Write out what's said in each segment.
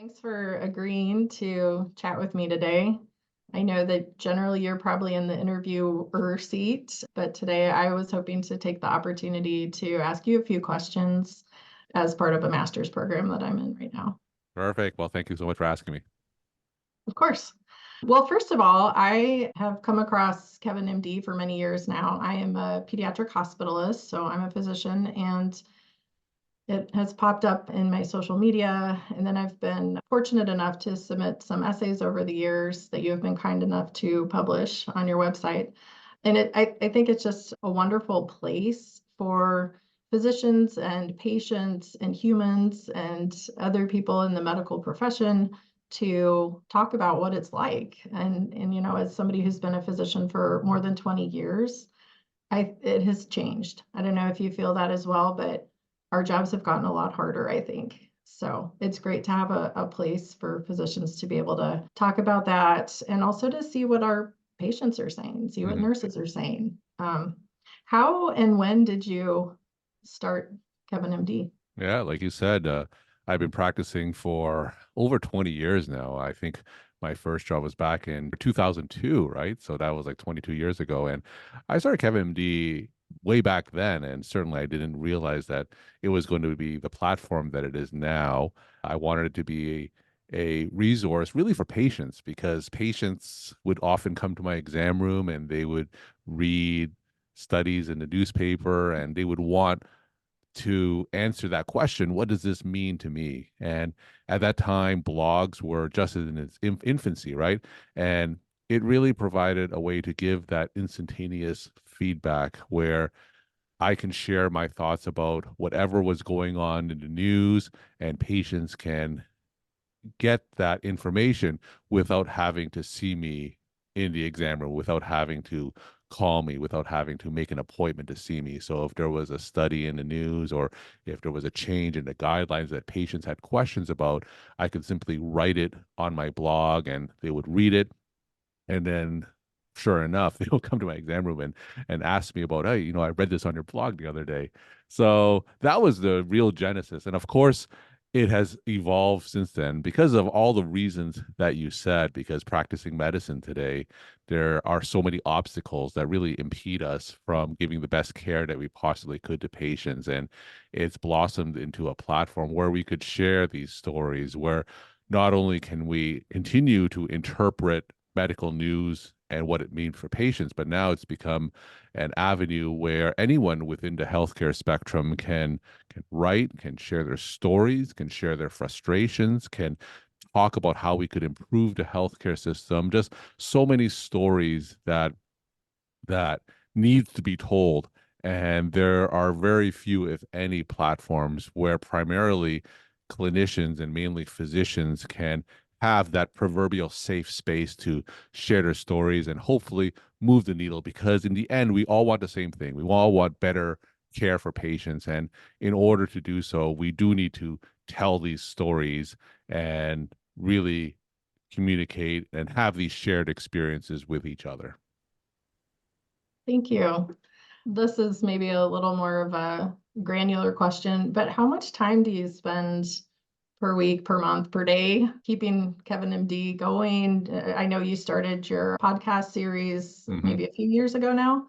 Thanks for agreeing to chat with me today. I know that generally you're probably in the interviewer seat, but today I was hoping to take the opportunity to ask you a few questions as part of a master's program that I'm in right now. Perfect. Well, thank you so much for asking me. Of course. Well, first of all, I have come across KevinMD for many years now. I am a pediatric hospitalist, so I'm a physician, and it has popped up in my social media. And then I've been fortunate enough to submit some essays over the years that you have been kind enough to publish on your website. And I think it's just a wonderful place for physicians and patients and humans and other people in the medical profession to talk about what it's like. And as somebody who's been a physician for more than 20 years, it has changed. I don't know if you feel that as well, but our jobs have gotten a lot harder, I think. So it's great to have a place for physicians to be able to talk about that and also to see what our patients are saying, see what hmm nurses are saying. How and when did you start Kevin MD? Yeah, like you said, I've been practicing for over 20 years now. I think my first job was back in 2002, right? So that was like 22 years ago. And I started KevinMD way back then. And certainly I didn't realize that it was going to be the platform that it is now. I wanted it to be a resource really for patients because patients would often come to my exam room and they would read studies in the newspaper and they would want to answer that question, what does this mean to me? And at that time, blogs were just in its infancy, right? And it really provided a way to give that instantaneous feedback where I can share my thoughts about whatever was going on in the news, and patients can get that information without having to see me in the exam room, without having to call me, without having to make an appointment to see me. So if there was a study in the news or if there was a change in the guidelines that patients had questions about, I could simply write it on my blog and they would read it. And then sure enough, they will come to my exam room and ask me about, hey, I read this on your blog the other day. So that was the real genesis. And of course, it has evolved since then because of all the reasons that you said, because practicing medicine today, there are so many obstacles that really impede us from giving the best care that we possibly could to patients. And it's blossomed into a platform where we could share these stories, where not only can we continue to interpret medical news and what it means for patients, but now it's become an avenue where anyone within the healthcare spectrum can write, can share their stories, can share their frustrations, can talk about how we could improve the healthcare system. Just so many stories that needs to be told. And there are very few, if any, platforms where primarily clinicians and mainly physicians can have that proverbial safe space to share their stories and hopefully move the needle, because in the end we all want the same thing. We all want better care for patients, and in order to do so we do need to tell these stories and really communicate and have these shared experiences with each other. Thank you. This is maybe a little more of a granular question, but how much time do you spend per week, per month, per day keeping Kevin MD going? I know you started your podcast series Mhm. maybe a few years ago now.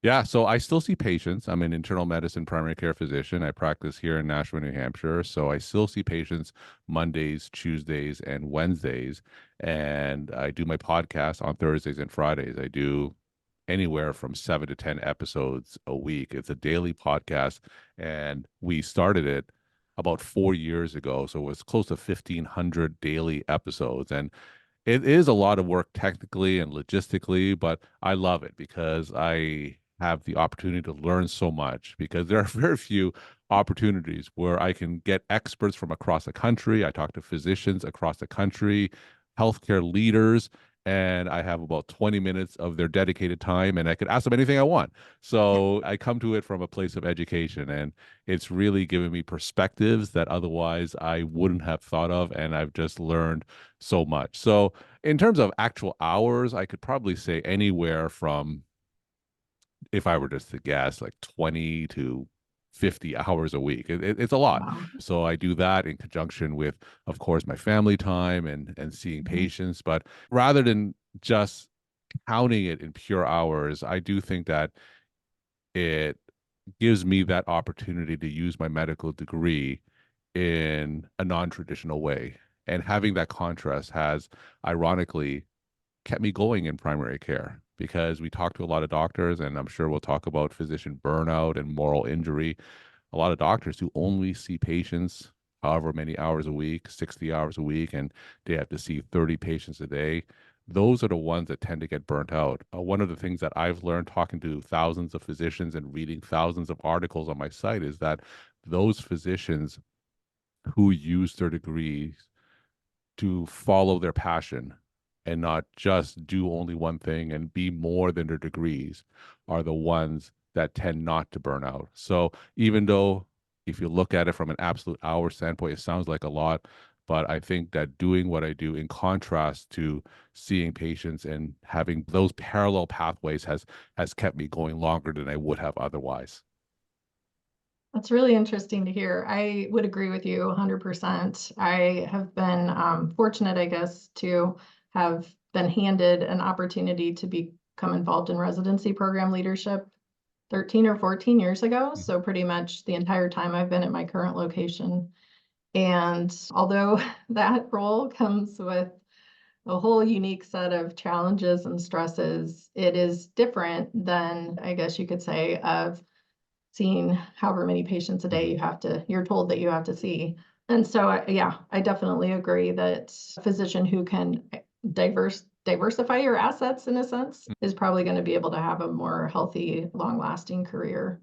Yeah, so I still see patients. I'm an internal medicine primary care physician. I practice here in Nashua, New Hampshire. So I still see patients Mondays, Tuesdays, and Wednesdays. And I do my podcast on Thursdays and Fridays. I do anywhere from 7 to 10 episodes a week. It's a daily podcast. And we started it about 4 years ago. So it was close to 1,500 daily episodes. And it is a lot of work technically and logistically, but I love it because I have the opportunity to learn so much, because there are very few opportunities where I can get experts from across the country. I talk to physicians across the country, healthcare leaders, and I have about 20 minutes of their dedicated time and I could ask them anything I want. So I come to it from a place of education, and it's really given me perspectives that otherwise I wouldn't have thought of, and I've just learned so much. So in terms of actual hours, I could probably say anywhere from, if I were just to guess, like 20 to 50 hours a week. It's a lot. Wow. So I do that in conjunction with, of course, my family time and seeing Mhm. patients. But rather than just counting it in pure hours, I do think that it gives me that opportunity to use my medical degree in a non-traditional way. And having that contrast has, ironically, kept me going in primary care because we talk to a lot of doctors, and I'm sure we'll talk about physician burnout and moral injury. A lot of doctors who only see patients however many hours a week, 60 hours a week, and they have to see 30 patients a day. Those are the ones that tend to get burnt out. One of the things that I've learned talking to thousands of physicians and reading thousands of articles on my site is that those physicians who use their degrees to follow their passion and not just do only one thing and be more than their degrees are the ones that tend not to burn out. So even though if you look at it from an absolute hour standpoint, it sounds like a lot, but I think that doing what I do in contrast to seeing patients and having those parallel pathways has kept me going longer than I would have otherwise. That's really interesting to hear. I would agree with you 100%. I have been fortunate, I guess, to have been handed an opportunity to become involved in residency program leadership 13 or 14 years ago. Mhm. So pretty much the entire time I've been at my current location. And although that role comes with a whole unique set of challenges and stresses, it is different than, I guess you could say, of seeing however many patients a day Mhm. you're told that you have to see. And so, yeah, I definitely agree that a physician who can diversify your assets in a sense is probably going to be able to have a more healthy, long-lasting career.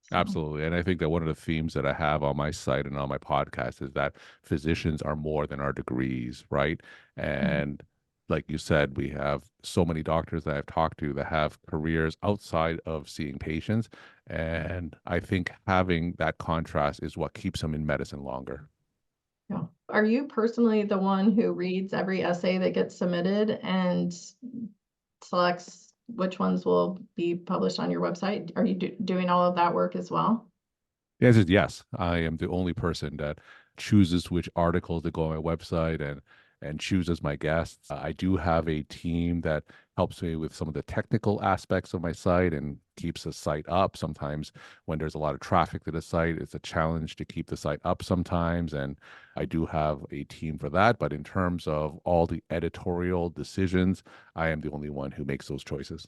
So, Absolutely. And I think that one of the themes that I have on my site and on my podcast is that physicians are more than our degrees, right? mhm. And like you said, we have so many doctors that I've talked to that have careers outside of seeing patients. And I think having that contrast is what keeps them in medicine longer. Yeah. Are you personally the one who reads every essay that gets submitted and selects which ones will be published on your website? Are you doing all of that work as well? The answer is yes. I am the only person that chooses which articles to go on my website and chooses my guests. I do have a team that helps me with some of the technical aspects of my site and keeps the site up. Sometimes when there's a lot of traffic to the site, it's a challenge to keep the site up sometimes. And I do have a team for that. But in terms of all the editorial decisions, I am the only one who makes those choices.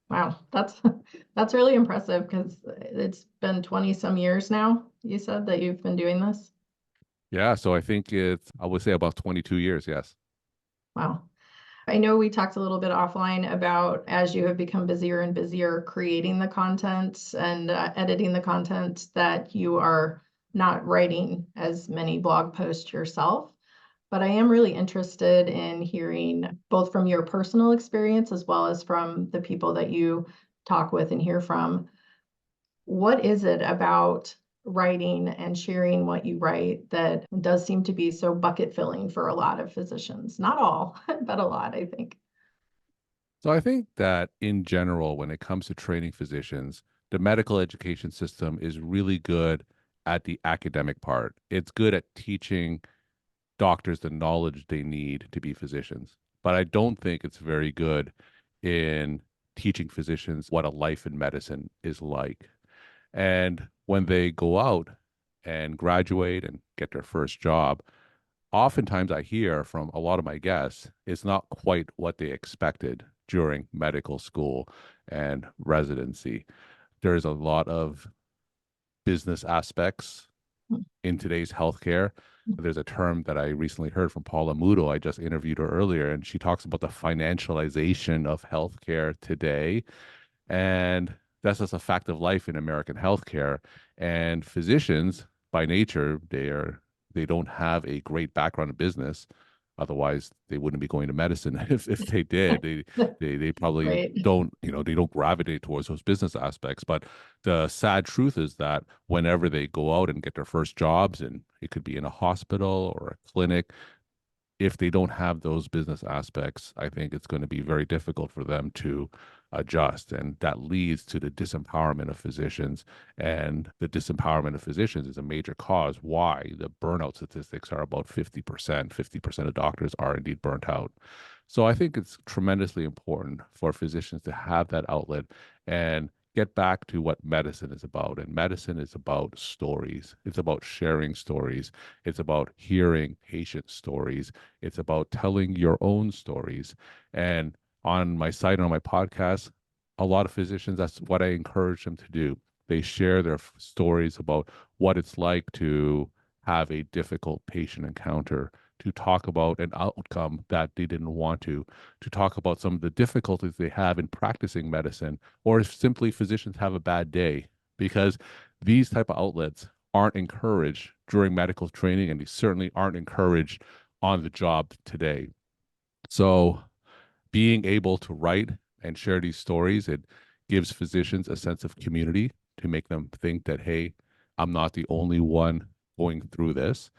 Wow, that's that's really impressive because it's been 20 some years now. You said that you've been doing this. Yeah, so I think I would say about 22 years, yes. Wow. I know we talked a little bit offline about as you have become busier and busier creating the content and editing the content that you are not writing as many blog posts yourself. But I am really interested in hearing both from your personal experience as well as from the people that you talk with and hear from. What is it about writing and sharing what you write that does seem to be so bucket filling for a lot of physicians? Not all, but a lot, I think. So I think that in general, when it comes to training physicians, the medical education system is really good at the academic part. It's good at teaching doctors the knowledge they need to be physicians. But I don't think it's very good in teaching physicians what a life in medicine is like. And when they go out and graduate and get their first job, oftentimes I hear from a lot of my guests, it's not quite what they expected during medical school and residency. There's a lot of business aspects in today's healthcare. There's a term that I recently heard from Paula Muto. I just interviewed her earlier, and she talks about the financialization of healthcare today. And that's just a fact of life in American healthcare. And physicians, by nature, they don't have a great background in business. Otherwise, they wouldn't be going to medicine. If they did, they probably Right. don't, they don't gravitate towards those business aspects. But the sad truth is that whenever they go out and get their first jobs, and it could be in a hospital or a clinic, if they don't have those business aspects, I think it's going to be very difficult for them to adjust. And that leads to the disempowerment of physicians. And the disempowerment of physicians is a major cause why the burnout statistics are about 50%. 50% of doctors are indeed burnt out. So I think it's tremendously important for physicians to have that outlet and get back to what medicine is about. And medicine is about stories. It's about sharing stories. It's about hearing patient stories. It's about telling your own stories. And on my site, on my podcast, a lot of physicians, that's what I encourage them to do. They share their stories about what it's like to have a difficult patient encounter, to talk about an outcome that they didn't want to talk about some of the difficulties they have in practicing medicine, or if simply physicians have a bad day, because these type of outlets aren't encouraged during medical training, and they certainly aren't encouraged on the job today. So being able to write and share these stories, it gives physicians a sense of community to make them think that, hey, I'm not the only one going through this.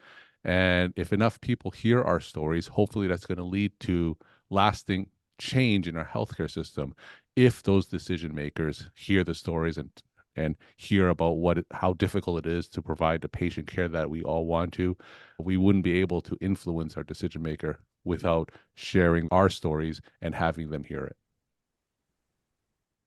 And if enough people hear our stories, hopefully that's going to lead to lasting change in our healthcare system. If those decision makers hear the stories and hear about how difficult it is to provide the patient care that we all want to, we wouldn't be able to influence our decision maker without sharing our stories and having them hear it.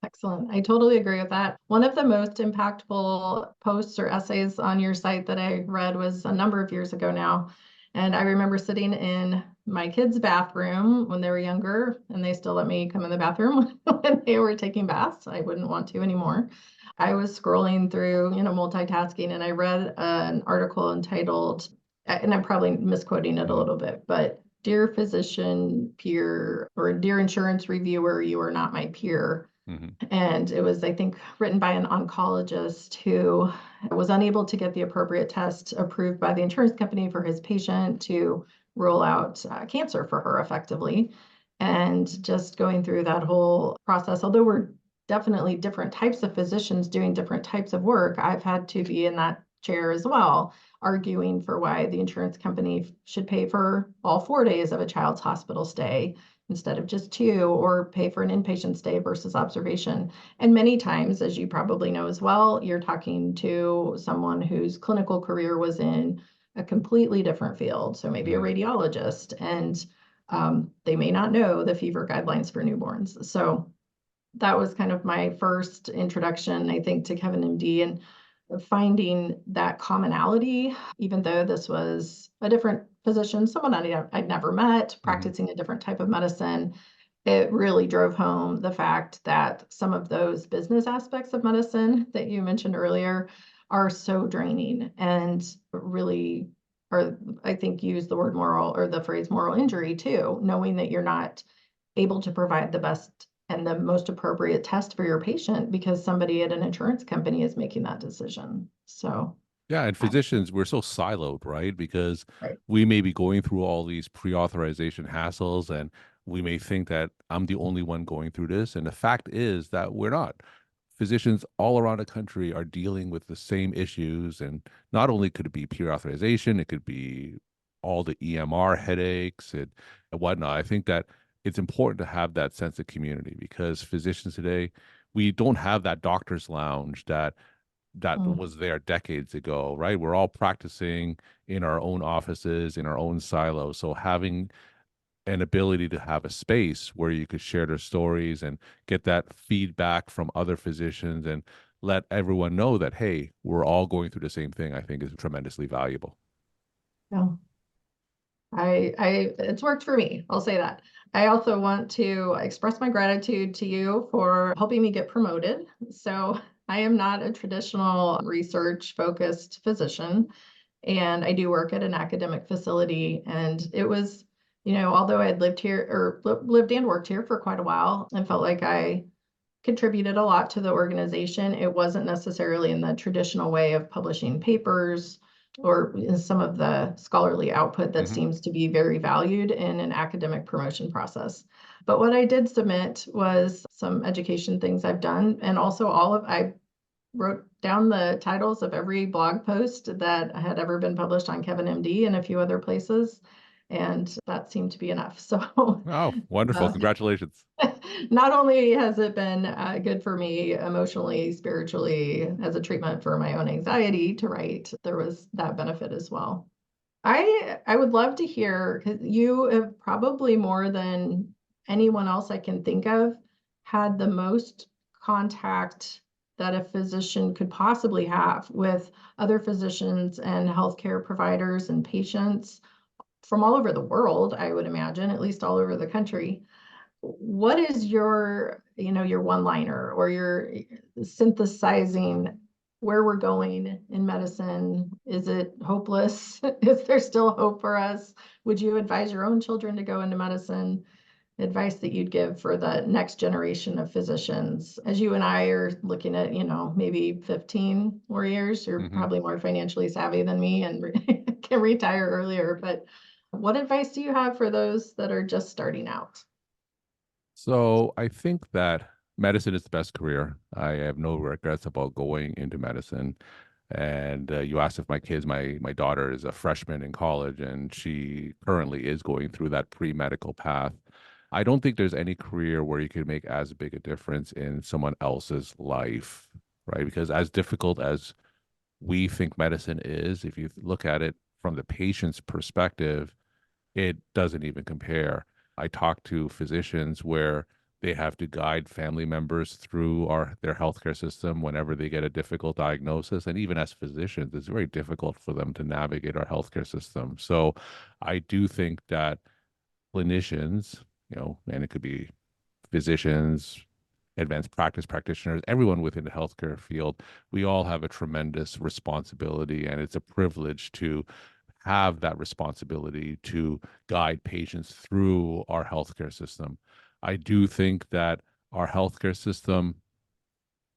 Excellent. I totally agree with that. One of the most impactful posts or essays on your site that I read was a number of years ago now. And I remember sitting in my kids' bathroom when they were younger, and they still let me come in the bathroom when they were taking baths. I wouldn't want to anymore. I was scrolling through, multitasking, and I read an article entitled, and I'm probably misquoting it a little bit, but "Dear physician peer," or "Dear insurance reviewer, you are not my peer." And it was, I think, written by an oncologist who was unable to get the appropriate test approved by the insurance company for his patient to rule out cancer for her effectively. And just going through that whole process, although we're definitely different types of physicians doing different types of work, I've had to be in that chair as well, arguing for why the insurance company should pay for all 4 days of a child's hospital stay instead of just 2, or pay for an inpatient stay versus observation. And many times, as you probably know as well, you're talking to someone whose clinical career was in a completely different field. So maybe a radiologist, and they may not know the fever guidelines for newborns. So that was kind of my first introduction, I think, to KevinMD, and finding that commonality, even though this was a different physician, someone I'd never met, practicing a different type of medicine. It really drove home the fact that some of those business aspects of medicine that you mentioned earlier are so draining, and really, or I think use the word moral, or the phrase moral injury too, knowing that you're not able to provide the best and the most appropriate test for your patient because somebody at an insurance company is making that decision. So yeah, and physicians, we're so siloed, right? Because right. we may be going through all these pre-authorization hassles, and we may think that I'm the only one going through this. And the fact is that we're not. Physicians all around the country are dealing with the same issues. And not only could it be pre-authorization, it could be all the EMR headaches and whatnot. I think that it's important to have that sense of community, because physicians today, we don't have that doctor's lounge that was there decades ago, right? We're all practicing in our own offices, in our own silos. So having an ability to have a space where you could share their stories and get that feedback from other physicians and let everyone know that, hey, we're all going through the same thing, I think is tremendously valuable. Yeah. It's worked for me. I'll say that. I also want to express my gratitude to you for helping me get promoted. So I am not a traditional research focused physician, and I do work at an academic facility. And it was, although I had lived here, or lived and worked here for quite a while, and felt like I contributed a lot to the organization, it wasn't necessarily in the traditional way of publishing papers or in some of the scholarly output that seems to be very valued in an academic promotion process. But what I did submit was some education things I've done, and also I wrote down the titles of every blog post that had ever been published on KevinMD and a few other places, and that seemed to be enough. So Oh, wonderful. Congratulations. not only has it been good for me emotionally, spiritually, as a treatment for my own anxiety to write, there was that benefit as well. I would love to hear, 'cause you have probably more than anyone else I can think of had the most contact that a physician could possibly have with other physicians and healthcare providers and patients from all over the world, I would imagine, at least all over the country. What is your, your one-liner or your synthesizing where we're going in medicine? Is it hopeless? Is there still hope for us? Would you advise your own children to go into medicine? Advice that you'd give for the next generation of physicians? As you and I are looking at, maybe 15 more years, you're probably more financially savvy than me and can retire earlier. But what advice do you have for those that are just starting out? So I think that medicine is the best career. I have no regrets about going into medicine. And you asked if my kids, my daughter is a freshman in college, and she currently is going through that pre-medical path. I don't think there's any career where you can make as big a difference in someone else's life, right? Because as difficult as we think medicine is, if you look at it from the patient's perspective, it doesn't even compare. I talk to physicians where they have to guide family members through their healthcare system whenever they get a difficult diagnosis. And even as physicians, it's very difficult for them to navigate our healthcare system. So I do think that clinicians, and it could be physicians, advanced practice practitioners, everyone within the healthcare field, we all have a tremendous responsibility, and it's a privilege to have that responsibility to guide patients through our healthcare system. I do think that our healthcare system,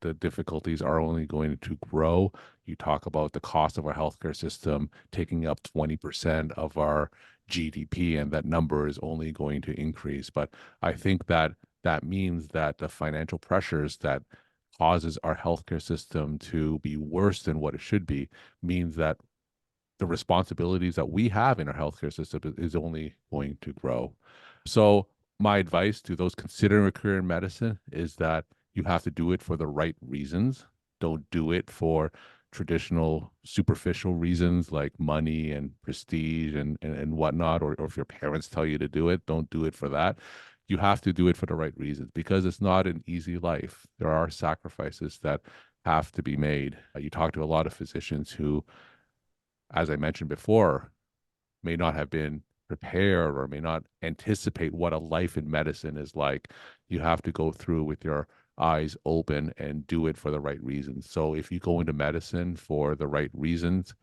the difficulties are only going to grow. You talk about the cost of our healthcare system taking up 20% of our GDP, and that number is only going to increase. But I think that that means that the financial pressures that causes our healthcare system to be worse than what it should be means that the responsibilities that we have in our healthcare system is only going to grow. So my advice to those considering a career in medicine is that you have to do it for the right reasons. Don't do it for traditional superficial reasons like money and prestige and whatnot, or if your parents tell you to do it, don't do it for that. You have to do it for the right reasons because it's not an easy life. There are sacrifices that have to be made. You talk to a lot of physicians who, as I mentioned before, may not have been prepared or may not anticipate what a life in medicine is like. You have to go through with your eyes open and do it for the right reasons. So if you go into medicine for the right reasons,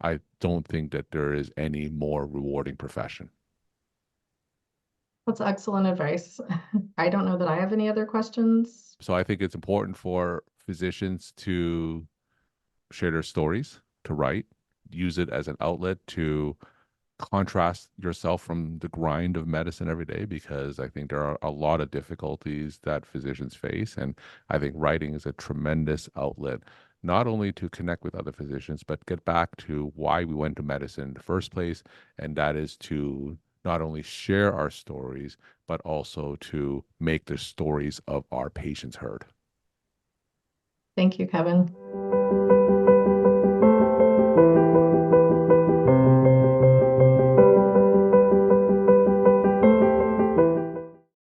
I don't think that there is any more rewarding profession. That's excellent advice. I don't know that I have any other questions. So I think it's important for physicians to share their stories, to write, use it as an outlet to contrast yourself from the grind of medicine every day, because I think there are a lot of difficulties that physicians face. And I think writing is a tremendous outlet, not only to connect with other physicians, but get back to why we went to medicine in the first place. And that is to not only share our stories, but also to make the stories of our patients heard. Thank you, Kevin.